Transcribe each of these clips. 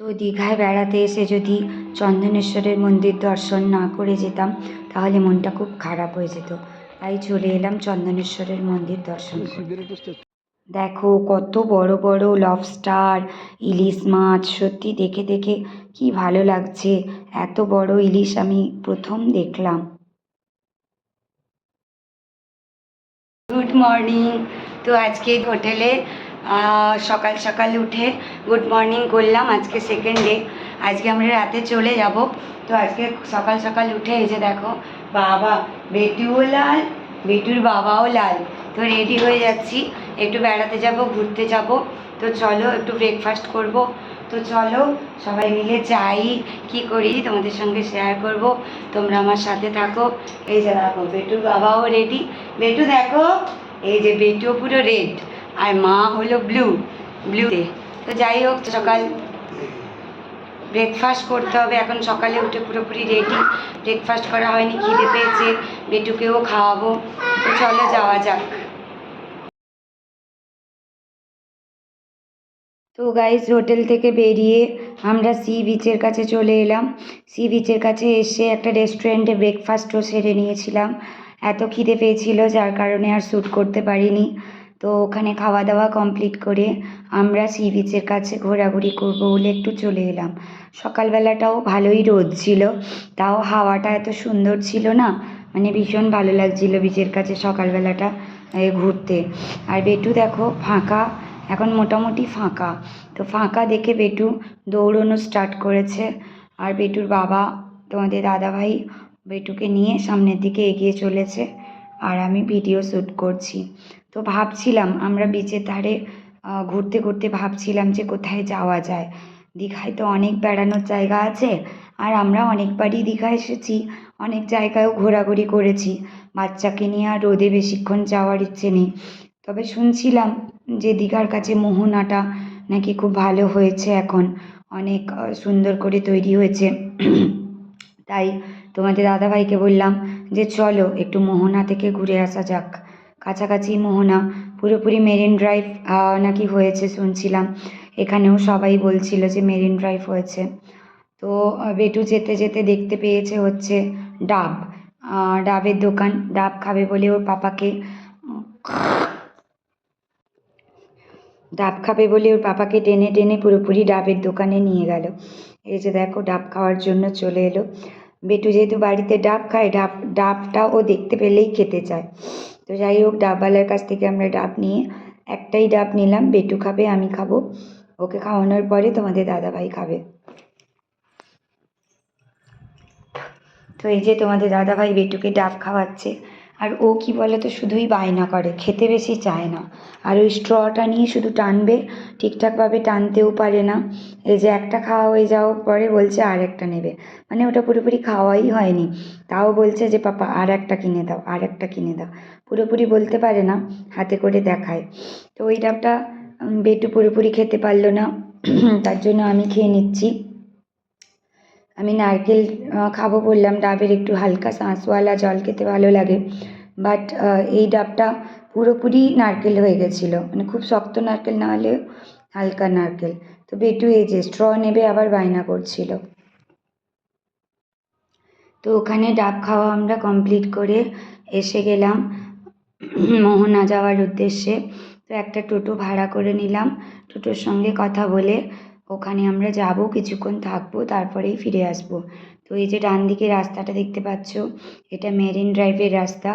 তো দীঘায় বেড়াতে এসে যদি চন্দনেশ্বরের মন্দির দর্শন না করে যেতাম তাহলে মনটা খুব খারাপ হয়ে যেত। তাই চলে এলাম চন্দনেশ্বরের মন্দির দর্শন করতে। দেখো কত বড় বড় লবস্টার, ইলিশ মাছ, সত্যি দেখে দেখে কি ভালো লাগছে। এত বড় ইলিশ আমি প্রথম দেখলাম। Good morning. তো আজকে হোটেলে সকাল সকাল উঠে গুড মর্নিং করলাম। আজকে সেকেন্ড ডে, আজকে আমরা রাতে চলে যাব। তো আজকে সকাল সকাল উঠে এই যে দেখো, বাবা বেটুও লাল, বেটুর বাবাও লাল। তো রেডি হয়ে যাচ্ছি, একটু বেড়াতে যাব, ঘুরতে যাব। তো চলো একটু ব্রেকফাস্ট করব। তো চলো সবাই মিলে যাই, কি করি তোমাদের সঙ্গে শেয়ার করব, তোমরা আমার সাথে থাকো। এই যে দেখো বেটুর বাবাও রেডি। বেটু দেখো, এই যে বেটুও পুরো রেড আর মা হলো ব্লুতে। তো যাই হোক, সকাল ব্রেকফাস্ট করতে হবে। এখন সকালে উঠে পুরোপুরি রেডি, ব্রেকফাস্ট করা হয়নি, খিদে পেয়েছে, বেটুকেও খাওয়াবো। তো চলো যাওয়া যাক। তো গাইস, হোটেল থেকে বেরিয়ে আমরা সি বিচের কাছে চলে এলাম। সি বিচের কাছে এসে একটা রেস্টুরেন্টে ব্রেকফাস্টও সেরে নিয়েছিলাম। এত খিদে পেয়েছিল যার কারণে আর শ্যুট করতে পারিনি। তো ওখানে খাওয়া দাওয়া কমপ্লিট করে আমরা সি বিচের কাছে ঘোরাঘুরি করবো বলে একটু চলে এলাম। সকালবেলাটাও ভালোই রোদ ছিল, তাও হাওয়াটা এত সুন্দর ছিল না, মানে ভীষণ ভালো লাগছিল বিচের কাছে সকালবেলাটা ঘুরতে। আর বেটু দেখো ফাঁকা, এখন মোটামুটি ফাঁকা। তো ফাঁকা দেখে বেটু দৌড়নো স্টার্ট করেছে। আর বেটুর বাবা, তোমাদের দাদাভাই, বেটুকে নিয়ে সামনের দিকে এগিয়ে চলেছে আর আমি ভিডিও শ্যুট করছি। তো ভাবছিলাম আমরা বিচের ধারে ঘুরতে ঘুরতে ভাবছিলাম যে কোথায় যাওয়া যায়। দীঘায় তো অনেক বেড়ানোর জায়গা আছে, আর আমরা অনেকবারই দীঘা এসেছি, অনেক জায়গায়ও ঘোরাঘুরি করেছি। বাচ্চাকে নিয়ে আর রোদে বেশিক্ষণ যাওয়ার ইচ্ছে নেই। তবে শুনছিলাম যে দীঘার কাছে মোহনাটা নাকি খুব ভালো হয়েছে, এখন অনেক সুন্দর করে তৈরি হয়েছে। তাই তোমাদের দাদাভাইকে বললাম যে চলো একটু মোহনা থেকে ঘুরে আসা যাক। কাছাকাছি মোহনা, পুরোপুরি মেরিন ড্রাইভ নাকি হয়েছে শুনছিলাম। এখানেও সবাই বলছিল যে মেরিন ড্রাইভ হয়েছে। তো বেটু যেতে যেতে দেখতে পেয়েছে হচ্ছে ডাব, ডাবের দোকান। ডাব খাবে বলে ওর পাপাকে টেনে টেনে পুরোপুরি ডাবের দোকানে নিয়ে গেল। এই যে দেখো ডাব খাওয়ার জন্য চলে এলো। বেটু যেহেতু বাড়িতে ডাব খায়, ডাবটা ও দেখতে পেলেই খেতে চায়। তো যাই হোক, ডাবওয়ালার কাছ থেকে আমরা ডাব নিয়ে একটাই ডাব নিলাম। বেটু খাবে, আমি খাবো। ওকে খাওয়ানোর পরে তোমাদের দাদাভাই খাবে। তো এই যে তোমাদের দাদাভাই বেটুকে ডাব খাওয়াচ্ছে। আর ও কি বলে তো, শুধুই বায়না করে, খেতে বেশি চায় না। আর ওই স্ট্রটা নিয়ে শুধু টানবে, ঠিকঠাকভাবে টানতেও পারে না। এই যে একটা খাওয়া হয়ে যাওয়ার পরে বলছে আর একটা নেবে, মানে ওটা পুরোপুরি খাওয়াই হয়নি, তাও বলছে যে পাপা আর একটা কিনে দাও, আর একটা কিনে দাও। পুরোপুরি বলতে পারে না, হাতে করে দেখায়। তো ওই ডাবটা বেটু পুরোপুরি খেতে পারলো না, তার জন্য আমি খেয়ে নিচ্ছি। আমি নারকেল খাবো বললাম। ডাবের একটু হালকা শাঁসওয়ালা জল খেতে ভালো লাগে, বাট এই ডাবটা পুরোপুরি নারকেল হয়ে গেছিলো, মানে খুব শক্ত নারকেল না হলেও হালকা নারকেল। তো বেটু এই যে স্ট্র নেবে আবার বায়না করছিল। তো ওখানে ডাব খাওয়া আমরা কমপ্লিট করে এসে গেলাম মোহনা যাওয়ার উদ্দেশ্যে। তো একটা টোটো ভাড়া করে নিলাম, টোটোর সঙ্গে কথা বলে ওখানে আমরা যাব, কিছুক্ষণ থাকবো, তারপরেই ফিরে আসব। তো এই যে ডান দিকে রাস্তাটা দেখতে পাচ্ছ, এটা মেরিন ড্রাইভের রাস্তা।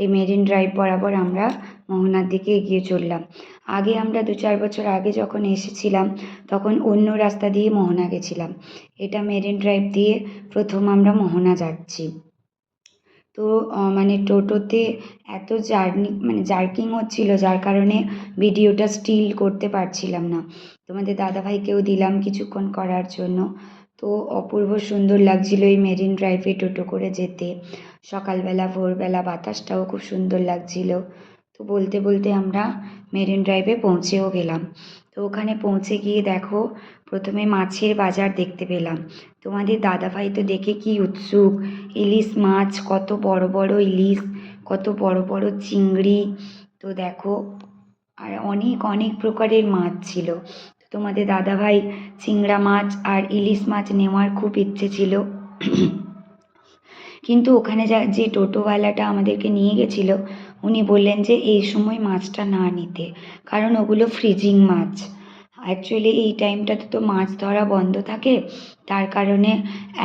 এই মেরিন ড্রাইভ বরাবর আমরা মোহনার দিকে এগিয়ে চললাম। আগে আমরা 2-4 বছর আগে যখন এসেছিলাম তখন অন্য রাস্তা দিয়ে মোহনা গেছিলাম। এটা মেরিন ড্রাইভ দিয়ে প্রথম আমরা মোহনা যাচ্ছি। তো মানে টোটোতে এত জার্কিং হচ্ছিল, যার কারণে ভিডিওটা স্টিল করতে পারছিলাম না। তোমাদের দাদাভাইকেও দিলাম কিছুক্ষণ করার জন্য। তো অপূর্ব সুন্দর লাগছিল এই মেরিন ড্রাইভে টোটো করে যেতে। সকালবেলা ভোরবেলা বাতাসটাও খুব সুন্দর লাগছিল। তো বলতে বলতে আমরা মেরিন ড্রাইভে পৌঁছেও গেলাম। তো ওখানে পৌঁছে গিয়ে দেখো, প্রথমে মাছের বাজার দেখতে পেলাম। তোমাদের দাদাভাই তো দেখে কি উৎসুক, ইলিশ মাছ, কত বড় বড় ইলিশ, কত বড় বড় চিংড়ি। তো দেখো, আর অনেক অনেক প্রকারের মাছ ছিল। তো তোমাদের দাদাভাই চিংড়া মাছ আর ইলিশ মাছ নেওয়ার খুব ইচ্ছে ছিল, কিন্তু ওখানে যে টোটোওয়ালাটা আমাদেরকে নিয়ে গেছিল উনি বললেন যে এই সময় মাছটা না নিতে, কারণ ওগুলো ফ্রিজিং মাছ। অ্যাকচুয়ালি এই টাইমটাতে তো মাছ ধরা বন্ধ থাকে, তার কারণে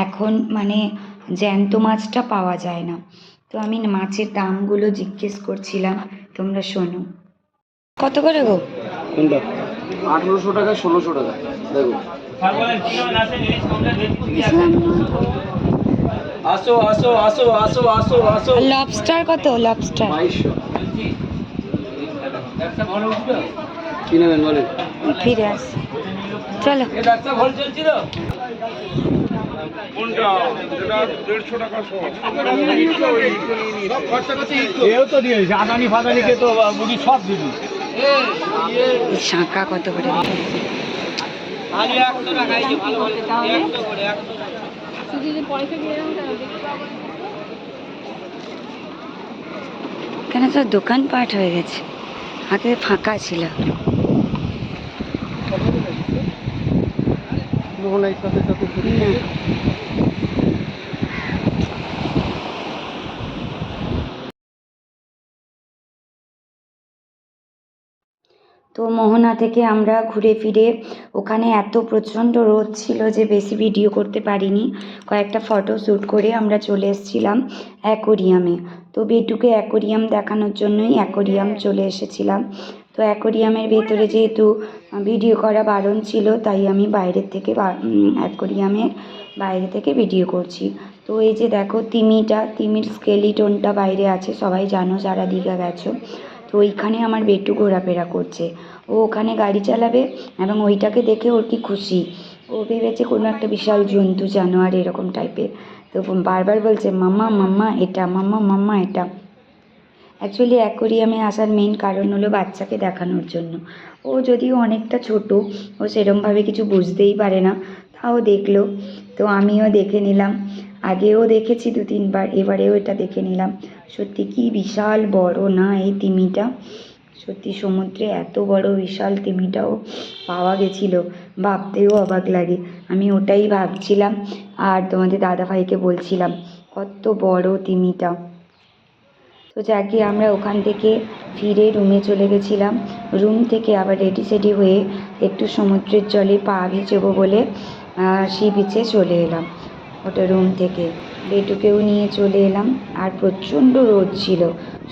এখন মানে জ্যান্ত মাছটা পাওয়া যায় না। তো আমি মাছের দামগুলো জিজ্ঞেস করছিলাম, তোমরা শোনো। কত করে গো? কোনটা? 1800 টাকা, 1600 টাকা। দেখো, আসো আসো আসো আসো আসো আসো। লবস্টার কত? লবস্টার 2200। কি নেবেন বলেন? ফিরে আস, চলো। শাঁখা কত করে? কেন তো দোকানপাট হয়ে গেছে, আগে ফাঁকা ছিল। তো মোহনা থেকে আমরা ঘুরে ফিরে, ওখানে এত প্রচণ্ড রোদ ছিল যে বেশি ভিডিও করতে পারিনি, কয়েকটা ফটো শ্যুট করে আমরা চলে এসেছিলাম অ্যাকোরিয়ামে। তো বেটুকে অ্যাকোরিয়াম দেখানোর জন্যই অ্যাকোরিয়াম চলে এসেছিলাম। তো অ্যাকোরিয়ামের ভেতরে যেহেতু ভিডিও করা বারণ ছিল, তাই আমি বাইরের থেকে অ্যাকোরিয়ামের বাইরে থেকে ভিডিও করছি। তো এই যে দেখো তিমির স্কেলিটনটা বাইরে আছে, সবাই জানো যারা দীঘা গেছো। তো ওইখানে আমার বেটু ঘোরাফেরা করছে, ও ওখানে গাড়ি চালাবে এবং ওইটাকে দেখে ওর কি খুশি, ও ভেবেছে কোনো একটা বিশাল জন্তু জানোয়ার এরকম টাইপের। তো বারবার বলছে মাম্মা মাম্মা এটা, মাম্মা মাম্মা এটা। অ্যাকচুয়ালি অ্যাকোরিয়ামে আসার মেন কারণ হলো বাচ্চাকে দেখানোর জন্য। ও যদিও অনেকটা ছোট, ও সেরমভাবে কিছু বুঝতেই পারে না, তাও দেখলো। তো আমিও দেখে নিলাম, আগেও দেখেছি 2-3 বার, এবারেও এটা দেখে নিলাম। সত্যি কি বিশাল বড় না এই তিমিটা, সত্যি সমুদ্রে এত বড় বিশাল তিমিটাও পাওয়া গেছিল, ভাবতেও অবাক লাগে। আমি ওটাই ভাবছিলাম আর তোমাদের দাদাভাইকে বলছিলাম কত বড় তিমিটা। তো যাকে আমরা ওখান থেকে ফিরে রুমে চলে গেছিলাম, রুম থেকে আবার রেডি সেডি হয়ে একটু সমুদ্রের জলে পা ভিজাবো বলে সি বিচে চলে এলাম। ওটা রুম থেকে বেটুকেও নিয়ে চলে এলাম, আর প্রচণ্ড রোদ ছিল।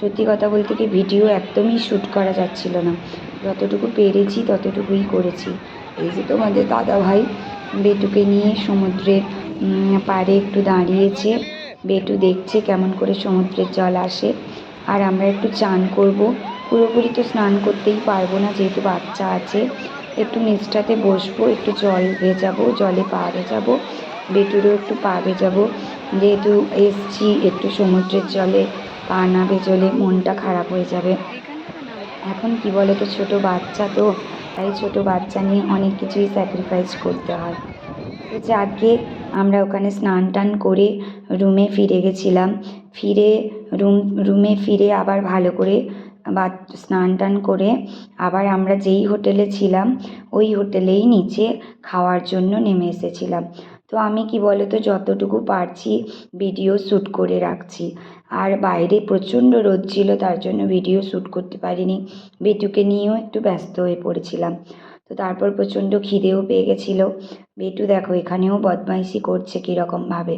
সত্যি কথা বলতে কি ভিডিও একদমই শ্যুট করা যাচ্ছিল না, যতটুকু পেরেছি ততটুকুই করেছি। এই যে তোমাদের দাদাভাই বেটুকে নিয়ে সমুদ্রের পাড়ে একটু দাঁড়িয়েছে, বেটু দেখছে কেমন করে সমুদ্রের জল আসে। আর আমরা একটু চান করব, পুরোপুরি তো স্নান করতেই পারবো না যেহেতু বাচ্চা আছে, একটু নিচটাতে বসবো, একটু জল ভেজাবো, জলে পা ভেজাবো, বেটুরও একটু পা ভেজাবো, যেহেতু এসছি একটু সমুদ্রের জলে পা না ভেজলে মনটা খারাপ হয়ে যাবে। এখন কি বলো তো, ছোটো বাচ্চা তো, তাই ছোটো বাচ্চা নিয়ে অনেক কিছুই স্যাক্রিফাইস করতে হয়। তো যাকে আমরা ওখানে স্নান টান করে রুমে ফিরে গেছিলাম, রুমে ফিরে আবার ভালো করে স্নান টান করে আবার আমরা যেই হোটেলে ছিলাম ওই হোটেলেই নিচে খাওয়ার জন্য নেমে এসেছিলাম। তো আমি কি বলো তো, যতটুকু পারছি ভিডিও শ্যুট করে রাখছি, আর বাইরে প্রচণ্ড রোদ ছিল তার জন্য ভিডিও শ্যুট করতে পারিনি, বেটুকে নিয়েও একটু ব্যস্ত হয়ে পড়েছিলাম। তো তারপর প্রচণ্ড খিদেও পেয়ে গেছিলো। বেটু দেখো এখানেও বদমাইশি করছে কীরকমভাবে,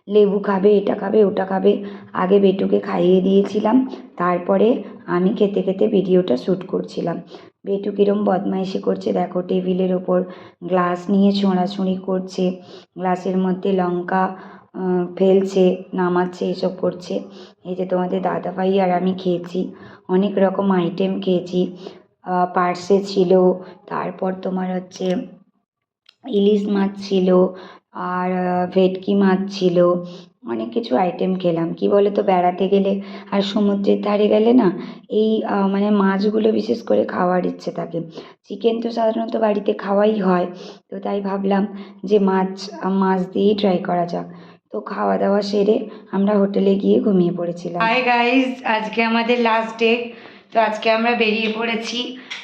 লেবু খাবে, এটা খাবে, ওটা খাবে। আগে বেটুকে খাইয়ে দিয়েছিলাম, তারপরে আমি খেতে খেতে ভিডিওটা শ্যুট করছিলাম। বেটু কীরম বদমাইশি করছে দেখো, টেবিলের ওপর গ্লাস নিয়ে ছোঁড়াছুঁড়ি করছে, গ্লাসের মধ্যে লঙ্কা ফেলছে, নামাচ্ছে, এসব করছে। এই যে তোমাদের দাদাভাই আর আমি খেয়েছি, অনেক রকম আইটেম খেয়েছি। পার্সে ছিল, তারপর তোমার হচ্ছে ইলিশ মাছ ছিল, আর ভেটকি মাছ ছিল, অনেক কিছু আইটেম খেলাম। কি বলো তো, বেড়াতে গেলে আর সমুদ্রের ধারে গেলে না এই মানে মাছগুলো বিশেষ করে খাওয়ার ইচ্ছে থাকে। চিকেন তো সাধারণত বাড়িতে খাওয়াই হয়, তো তাই ভাবলাম যে মাছ দিয়েই ট্রাই করা যাক। তো খাওয়া দাওয়া সেরে আমরা হোটেলে গিয়ে ঘুমিয়ে পড়েছিলাম। হাই গাইস, আজকে আমাদের লাস্ট ডে। তো আজকে আমরা বেরিয়ে পড়েছি,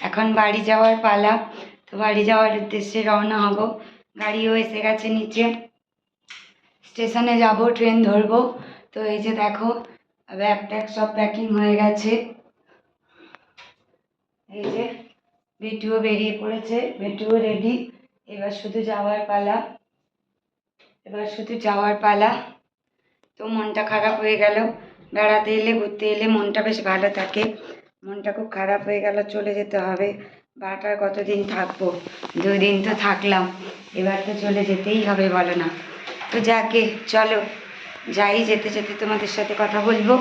এখন বাড়ি যাওয়ার পালা। তো বাড়ি যাওয়ার উদ্দেশ্যে রওনা হব। গাড়িও এসে গেছে নিচে, স্টেশনে যাব, ট্রেন ধরবো। তো এই যে দেখো, ব্যাগ ট্যাগ সব প্যাকিং হয়ে গেছে। এই যে বেটুও বেরিয়ে পড়েছে, বেটুও রেডি। এবার শুধু যাওয়ার পালা, তো মনটা খারাপ হয়ে গেল। বেড়াতে এলে, ঘুরতে এলে মনটা বেশ ভালো থাকে। মনটা খুব খারাপ হয়ে গেল, চলে যেতে হবে। বাটার কতদিন থাকবো, 2 দিন তো থাকলাম, এবার তো চলে যেতেই হবে, বলো না? তো যাকে চলো যাই, যেতে যেতে তোমাদের সাথে কথা বলবো।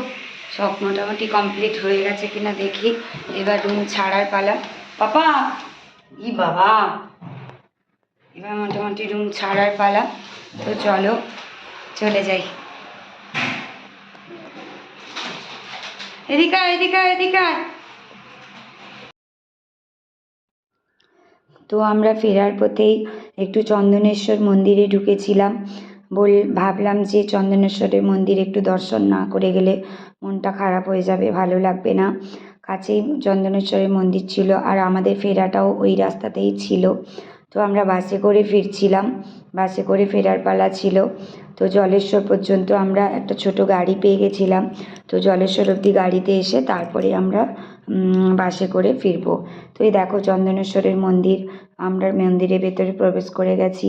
সব মোটামুটি কমপ্লিট হয়ে গেছে কিনা দেখি। এবার রুম ছাড়ার পালা। পাপা, ই বাবা, এবার মোটামুটি রুম ছাড়ার পালা। তো চলো চলে যাই। এদিকে এদিকে এদিকে। তো আমরা ফেরার পথেই একটু চন্দনেশ্বর মন্দিরে ঢুকেছিলাম। ভাবলাম যে চন্দনেশ্বরের মন্দির একটু দর্শন না করে গেলে মনটা খারাপ হয়ে যাবে, ভালো লাগবে না। কাছেই চন্দনেশ্বরের মন্দির ছিল, আর আমাদের ফেরাটাও ওই রাস্তাতেই ছিল। তো আমরা বাসে করে ফিরছিলাম, বাসে করে ফেরার পালা ছিল। তো জলেশ্বর পর্যন্ত আমরা একটা ছোট গাড়ি পেয়ে গেছিলাম। তো জলেশ্বর অবধি গাড়িতে এসে তারপরে আমরা বাসে করে ফিরবো। তো এই দেখো চন্দনেশ্বরের মন্দির, আমরা মন্দিরের ভেতরে প্রবেশ করে গেছি।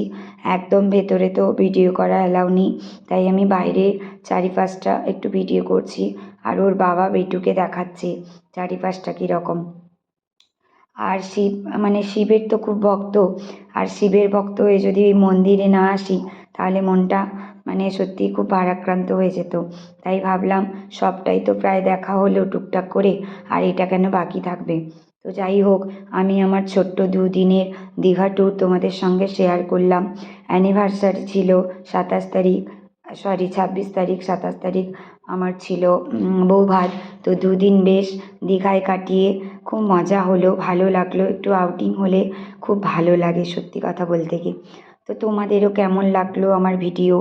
একদম ভেতরে তো ভিডিও করা অ্যালাউ নেই, তাই আমি বাইরে চারিপাশটা একটু ভিডিও করছি। আর ওর বাবা বেটুকে দেখাচ্ছে চারিপাশটা কীরকম। আর শিবের তো খুব ভক্ত, আর শিবের ভক্ত হয়ে যদি এই মন্দিরে না আসি তাহলে মনটা সত্যিই খুব ভারাক্রান্ত হয়ে যেত। তাই ভাবলাম সবটাই তো প্রায় দেখা হলো টুকটাক করে, আর এটা কেন বাকি থাকবে। তো যাই হোক, আমি আমার ছোট্ট 2 দিনের দীঘা ট্যুর তোমাদের সঙ্গে শেয়ার করলাম। অ্যানিভার্সারি ছিল 27 তারিখ, 26 তারিখ, 27 তারিখ আমার ছিল বৌভাত। তো 2 দিন বেশ দীঘায় কাটিয়ে খুব মজা হলো, ভালো লাগলো। একটু আউটিং হলে খুব ভালো লাগে, সত্যি কথা বলতে কি। তো তোমাদেরও কেমন লাগলো আমার ভিডিও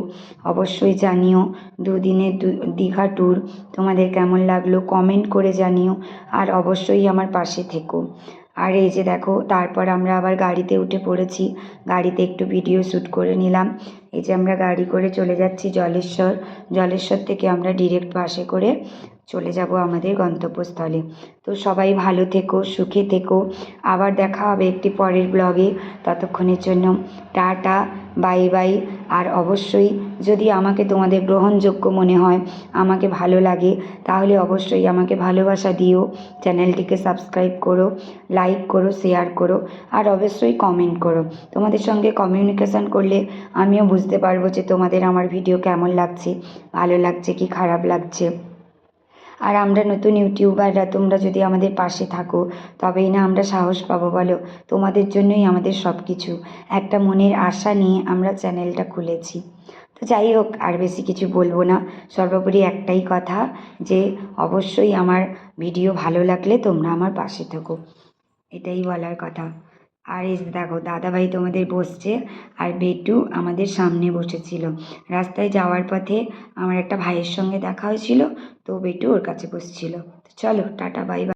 অবশ্যই জানিও। 2 দিনের দীঘা ট্যুর তোমাদের কেমন লাগলো কমেন্ট করে জানিও, আর অবশ্যই আমার পাশে থেকো। আর এই যে দেখো, তারপর আমরা আবার গাড়িতে উঠে পড়েছি, গাড়িতে একটু ভিডিও শ্যুট করে নিলাম। এই যে আমরা গাড়ি করে চলে যাচ্ছি জলেশ্বর থেকে আমরা ডিরেক্ট বাসে করে চলে যাব আমাদের গন্তব্যস্থলে। তো সবাই ভালো থেকো, সুখে থেকো। আবার দেখা হবে একটি পরের ব্লগে। ততক্ষণের জন্য টাটা, বাই বাই। আর অবশ্যই যদি আমাকে তোমাদের গ্রহণযোগ্য মনে হয়, আমাকে ভালো লাগে, তাহলে অবশ্যই আমাকে ভালোবাসা দিও। চ্যানেলটিকে সাবস্ক্রাইব করো, লাইক করো, শেয়ার করো, আর অবশ্যই কমেন্ট করো। তোমাদের সঙ্গে কমিউনিকেশান করলে আমিও বুঝতে পারবো যে তোমাদের আমার ভিডিও কেমন লাগছে, ভালো লাগছে কি খারাপ লাগছে। আর আমরা নতুন ইউটিউবাররা, তোমরা যদি আমাদের পাশে থাকো তবেই না আমরা সাহস পাবো, বলো? তোমাদের জন্যই আমাদের সব কিছু। একটা মনের আশা নিয়ে আমরা চ্যানেলটা খুলেছি। তো যাই হোক, আর বেশি কিছু বলবো না। সর্বোপরি একটাই কথা, যে অবশ্যই আমার ভিডিও ভালো লাগলে তোমরা আমার পাশে থাকো, এটাই বলার কথা। আর এই দেখো, দাদাভাই তোমাদের বসছে, আর বেটু আমাদের সামনে বসেছিল। রাস্তায় যাওয়ার পথে আমার একটা ভাইয়ের সঙ্গে দেখা হয়েছিল, তো বেটু ওর কাছে বসছিল। তো চলো টাটা, বাই বাই।